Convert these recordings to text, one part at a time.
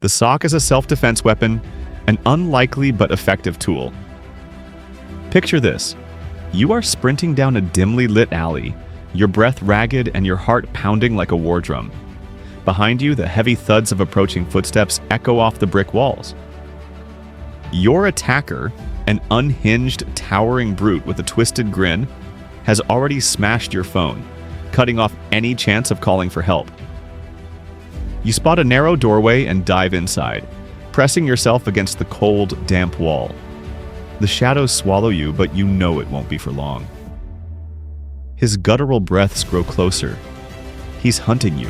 The sock is a self-defense weapon, an unlikely but effective tool. Picture this. You are sprinting down a dimly lit alley, your breath ragged and your heart pounding like a war drum. Behind you, the heavy thuds of approaching footsteps echo off the brick walls. Your attacker, an unhinged, towering brute with a twisted grin, has already smashed your phone, cutting off any chance of calling for help. You spot a narrow doorway and dive inside, pressing yourself against the cold, damp wall. The shadows swallow you, but you know it won't be for long. His guttural breaths grow closer. He's hunting you.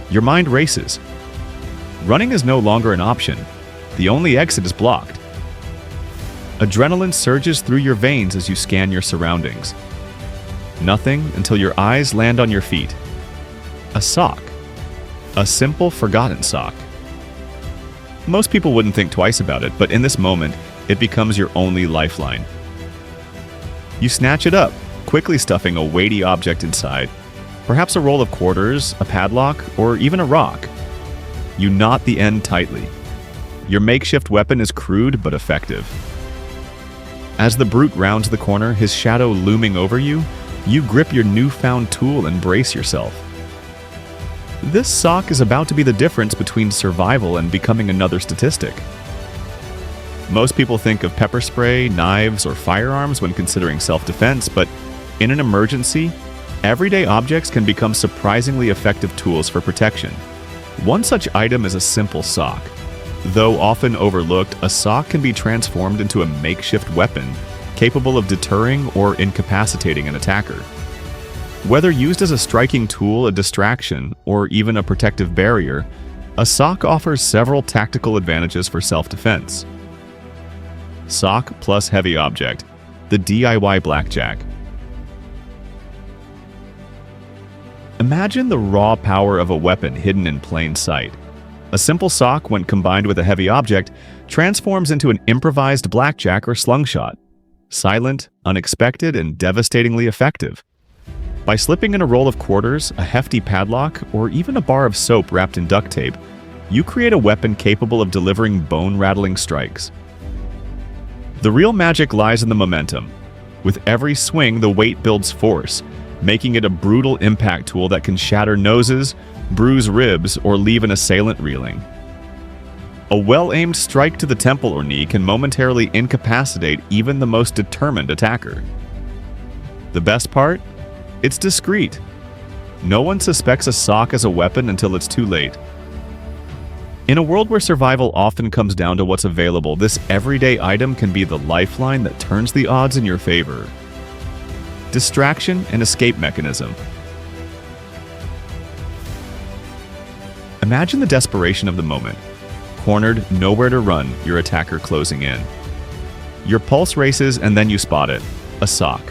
Your mind races. Running is no longer an option. The only exit is blocked. Adrenaline surges through your veins as you scan your surroundings. Nothing until your eyes land on your feet. A sock. A simple, forgotten sock. Most people wouldn't think twice about it, but in this moment, it becomes your only lifeline. You snatch it up, quickly stuffing a weighty object inside. Perhaps a roll of quarters, a padlock, or even a rock. You knot the end tightly. Your makeshift weapon is crude but effective. As the brute rounds the corner, his shadow looming over you, you grip your newfound tool and brace yourself. This sock is about to be the difference between survival and becoming another statistic. Most people think of pepper spray, knives, or firearms when considering self-defense, but in an emergency, everyday objects can become surprisingly effective tools for protection. One such item is a simple sock. Though often overlooked, a sock can be transformed into a makeshift weapon capable of deterring or incapacitating an attacker. Whether used as a striking tool, a distraction, or even a protective barrier, a sock offers several tactical advantages for self-defense. Sock plus heavy object, the DIY blackjack. Imagine the raw power of a weapon hidden in plain sight. A simple sock, when combined with a heavy object, transforms into an improvised blackjack or slingshot. Silent, unexpected, and devastatingly effective. By slipping in a roll of quarters, a hefty padlock, or even a bar of soap wrapped in duct tape, you create a weapon capable of delivering bone-rattling strikes. The real magic lies in the momentum. With every swing, the weight builds force, making it a brutal impact tool that can shatter noses, bruise ribs, or leave an assailant reeling. A well-aimed strike to the temple or knee can momentarily incapacitate even the most determined attacker. The best part? It's discreet. No one suspects a sock as a weapon until it's too late. In a world where survival often comes down to what's available, this everyday item can be the lifeline that turns the odds in your favor. Distraction and escape mechanism. Imagine the desperation of the moment. Cornered, nowhere to run, your attacker closing in. Your pulse races and then you spot it. A sock.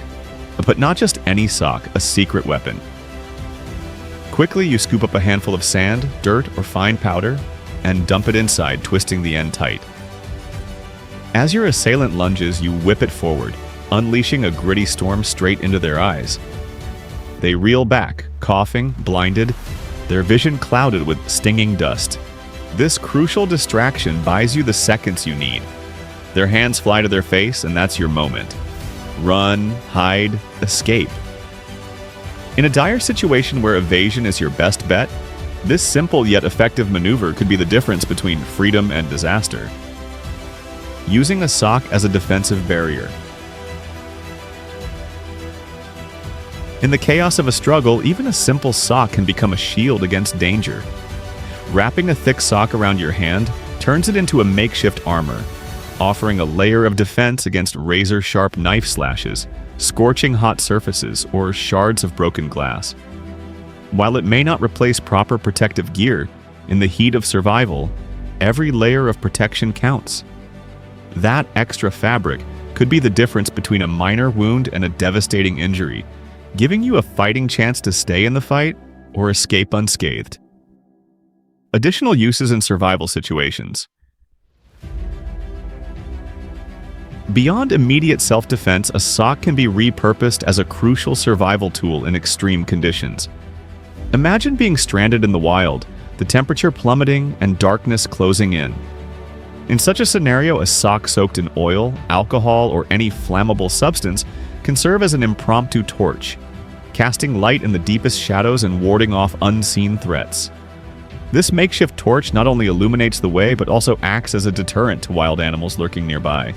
But not just any sock, a secret weapon. Quickly, you scoop up a handful of sand, dirt, or fine powder, and dump it inside, twisting the end tight. As your assailant lunges, you whip it forward, unleashing a gritty storm straight into their eyes. They reel back, coughing, blinded, their vision clouded with stinging dust. This crucial distraction buys you the seconds you need. Their hands fly to their face, and that's your moment. Run, hide, escape. In a dire situation where evasion is your best bet, this simple yet effective maneuver could be the difference between freedom and disaster. Using a sock as a defensive barrier. In the chaos of a struggle, even a simple sock can become a shield against danger. Wrapping a thick sock around your hand turns it into a makeshift armor, offering a layer of defense against razor-sharp knife slashes, scorching hot surfaces, or shards of broken glass. While it may not replace proper protective gear, in the heat of survival, every layer of protection counts. That extra fabric could be the difference between a minor wound and a devastating injury, giving you a fighting chance to stay in the fight or escape unscathed. Additional uses in survival situations. Beyond immediate self-defense, a sock can be repurposed as a crucial survival tool in extreme conditions. Imagine being stranded in the wild, the temperature plummeting and darkness closing in. In such a scenario, a sock soaked in oil, alcohol, or any flammable substance can serve as an impromptu torch, casting light in the deepest shadows and warding off unseen threats. This makeshift torch not only illuminates the way, but also acts as a deterrent to wild animals lurking nearby.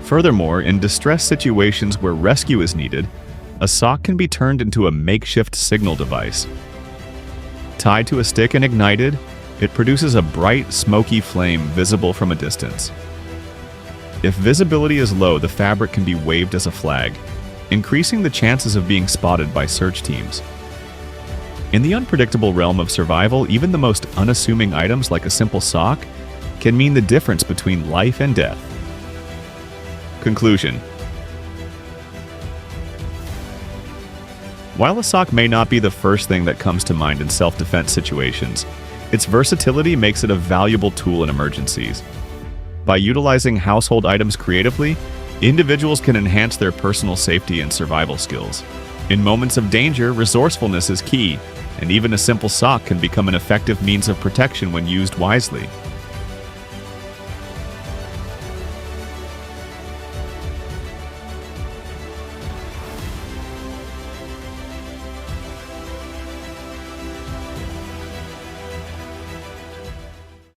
Furthermore, in distress situations where rescue is needed, a sock can be turned into a makeshift signal device. Tied to a stick and ignited, it produces a bright, smoky flame visible from a distance. If visibility is low, the fabric can be waved as a flag, increasing the chances of being spotted by search teams. In the unpredictable realm of survival, even the most unassuming items like a simple sock can mean the difference between life and death. Conclusion. While a sock may not be the first thing that comes to mind in self-defense situations, its versatility makes it a valuable tool in emergencies. By utilizing household items creatively, individuals can enhance their personal safety and survival skills. In moments of danger, resourcefulness is key, and even a simple sock can become an effective means of protection when used wisely.